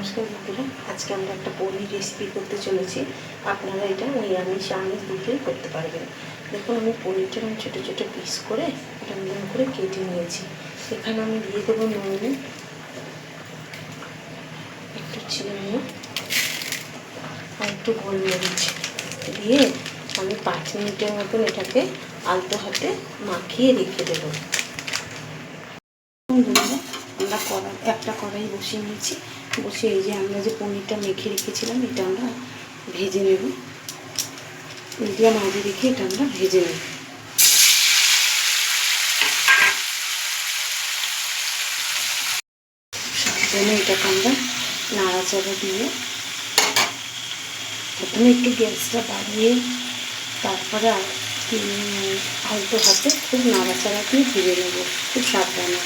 নমস্কার বন্ধুরা, আজকে আমরা একটা পনির রেসিপি করতে চলেছি। আপনারা এটা নিরামিষ আমিষ দুটোই করতে পারবেন। দেখুন, আমি পনিরটা ছোটো ছোটো পিস করে এটা মিডিয়াম করে কেটে নিয়েছি। এখানে আমি দিয়ে দেবো নুন, একটু চিনি আর একটু গোলমরিচ দিয়ে আমি 5 মিনিটের মতন এটাকে আলতো হাতে মাখিয়ে রেখে দেবো। আমরা একটা কড়াই বসিয়ে নিয়েছি। বসে এই যে আমরা যে পনিরটা মেখে রেখেছিলাম এটা আমরা ভেজে নেব। মিডিয়াম আঁচে রেখে এটা আমরা ভেজে নেব। সাবধানে এটাকে আমরা নাড়াচাড়া দিয়ে প্রথমে একটু গ্যাসটা বাড়িয়ে তারপরে আলতো হাতে খুব নাড়াচাড়া দিয়ে ভেজে নেব, খুব সাবধানে।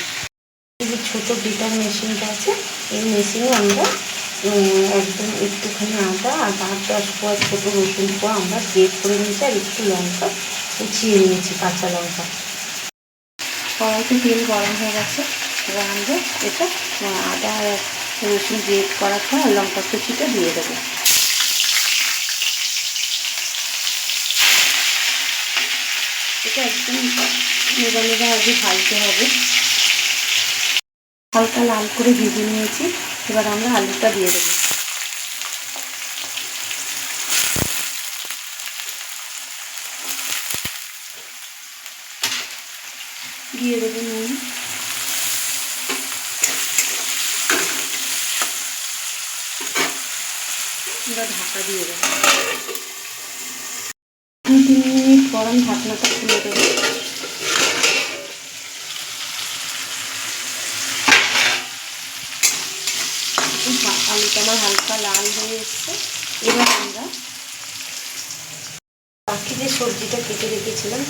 এই যে ছোটো বিটার মেশিনটা আছে, এই মেশিনে আমরা একদম একটুখানি আদা আর 8-10 কোয়া ছোটো রসুন কোয়া আমরা গ্রেট করে নিয়েছি, আর একটু লঙ্কা কুচিয়ে নিয়েছি, কাঁচা লঙ্কা। কড়াইতে তেল গরম হয়ে গেছে। এবার আমরা এটা আদা রসুন গ্রেট করার পর লঙ্কা কুচিটা দিয়ে দেবো। এটা একদম নেড়া নেড়া আগে ভাজতে হবে। হালকা লাল করে ভেজে নিয়েছি। এবার আমরা আলুটা দিয়ে দেবো। দিয়ে দেবো নুন, এবার ঢাকা দিয়ে দেবো। 2-3 মিনিট পর আমি ঢাকনাটা খুলে দেবো। আলুটা আমার হালকা লাল হয়ে এসছে। এবার আমরা বাকি যে সবজিটা কেটে রেখেছিলাম,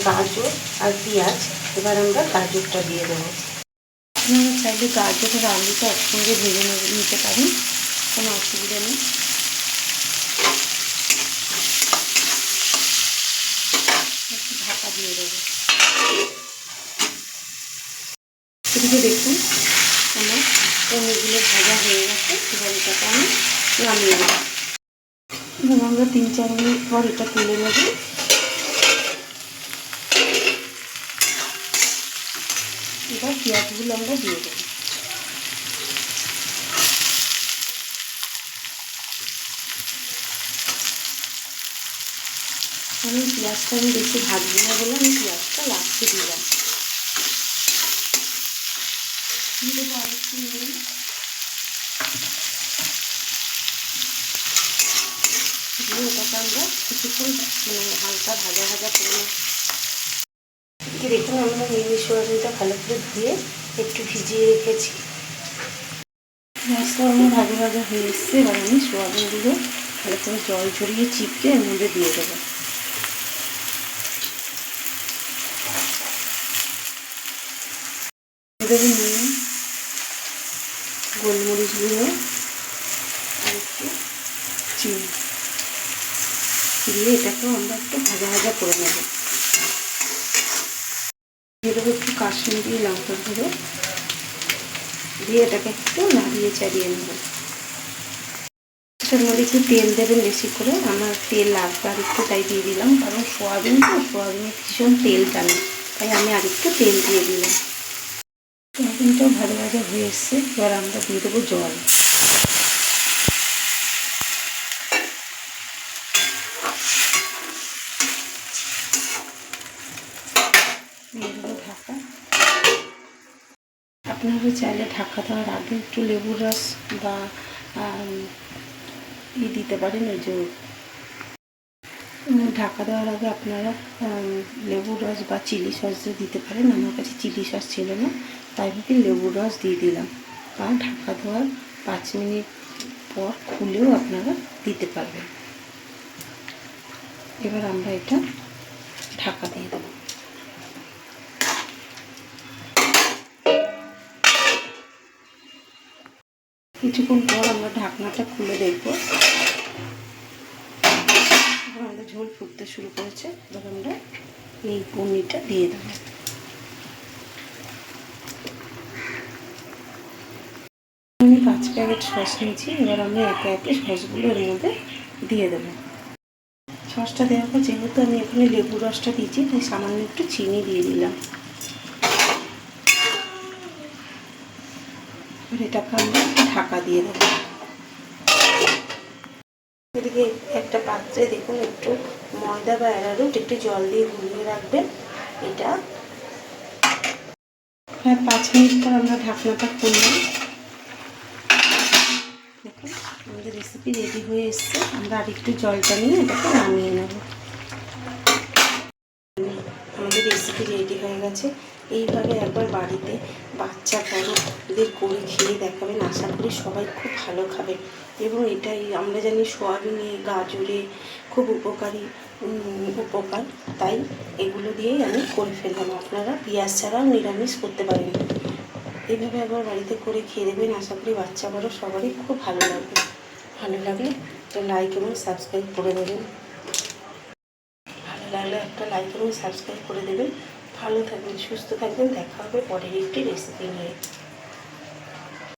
গাজর আর পেঁয়াজ, এবার আমরা গাজরটা দিয়ে দেবো। আপনারা চাইলে গাজর আর আলুটা একসঙ্গে ভেজে নিতে পারেন, কোনো অসুবিধা নেই। একটু ঢাকা দিয়ে দেবো। এদিকে দেখুন আমার পনিরগুলো ভাজা হয়ে গেছে। এবার এটাকে আমি নামিয়ে নেব। এবং আমরা 3-4 মিনিট পর এটা তুলে নেব। এবার পেঁয়াজগুলো আমরা দিয়ে দেবো। আমি পেঁয়াজটা বেশি ভাজবো না বলে আমি পেঁয়াজটা লাস্টে দিলাম। দিয়ে দেবো আর একটু নুন, দিয়ে এটাকে আমরা কিছুক্ষণ হালকা ভাজা ভাজা করে নেব। দেখুন, আমরা মিনি সোয়াবিনটা ভালো করে ধুয়ে একটু ভিজিয়ে রেখেছি। পেঁয়াজটা আমার ভাজা ভাজা হয়ে এসছে। এবার আমি সোয়াবিনগুলো ভালো করে জল ঝরিয়ে চিপকে এর মধ্যে দিয়ে দেবো। দেবো নুন, গোলমরিচ গুঁড়ো আর একটু চিনি দিয়ে এটাকেও আমরা একটু ভাজা ভাজা করে নেব। দিয়ে দেবো একটু কাশ্মীরি লঙ্কার গুঁড়ো, দিয়ে এটাকে একটু নাড়িয়ে চাড়িয়ে নেব। এটার মধ্যে একটু তেল দেবেন বেশি করে। আমার তেল লাগবে আর একটু, তাই দিয়ে দিলাম, কারণ সোয়াবিন তো, সোয়াবিনে ভীষণ তেল টানে, তাই আমি আর একটু তেল দিয়ে দিলাম। সোয়াবিনটাও ভাজা ভাজা হয়ে এসছে। এবার আমরা দিয়ে দেবো জল। দিয়ে দেবো ঢাকা। আপনারা চাইলে ঢাকা দেওয়ার আগে একটু লেবুর রস বা দিতে পারেন। ওই যে ঢাকা দেওয়ার আগে আপনারা লেবুর রস বা চিলি সস দিতে পারেন। আমার কাছে চিলি সস ছিল না, তাই আমি লেবুর রস দিয়ে দিলাম। বা ঢাকা দেওয়ার 5 মিনিট পর খুলেও আপনারা দিতে পারবেন। এবার আমরা এটা ঢাকা দিয়ে দেবো। কিছুক্ষণ পর আমরা ঢাকনাটা খুলে দেখব। এবার আমাদের ঝোল ফুটতে শুরু করেছে। এবার আমরা এই পনিরটা দিয়ে দেবো। আমি 5 5 প্যাকেট সস নিয়েছি। এবার আমি একে একে সসগুলো এর মধ্যে দিয়ে দেবো। সসটা দেওয়ার পর যেহেতু আমি এখানে লেবু রসটা দিয়েছি, তাই সামান্য একটু চিনি দিয়ে দিলাম। এবার এটাকে আমরা ঢাকা দিয়ে দেবো। এদিকে একটা পাত্রে দেখুন একটু ময়দা বা অ্যারারুট একটু জল দিয়ে গুলিয়ে রাখবেন। এটা প্রায় 5 মিনিট পর আমরা ঢাকনাটা খুললাম। দেখুন আমাদের রেসিপি রেডি হয়ে এসছে। আমরা আর একটু জলটা নিয়ে এটাকে নামিয়ে নেব। আমাদের রেসিপি রেডি হয়ে গেছে। এইভাবে একবার বাড়িতে বাচ্চা বড়দের করে খেয়ে দেখাবেন, আশা করি সবাই খুব ভালো খাবে। এবং এটাই আমরা জানি সোয়াবিনে গাজরে খুব উপকার, তাই এগুলো দিয়েই আমি করে ফেললাম। আপনারা পেঁয়াজ ছাড়াও নিরামিষ করতে পারেন। এইভাবে একবার বাড়িতে করে খেয়ে দেবেন, আশা করি বাচ্চা বড় সবারই খুব ভালো লাগবে। ভালো লাগলে একটা লাইক এবং সাবস্ক্রাইব করে দেবেন। ভালো লাগলে একটা লাইক এবং সাবস্ক্রাইব করে দেবেন। ভালো থাকবেন, সুস্থ থাকবেন। দেখা হবে পরের একটি রেসিপি নিয়ে।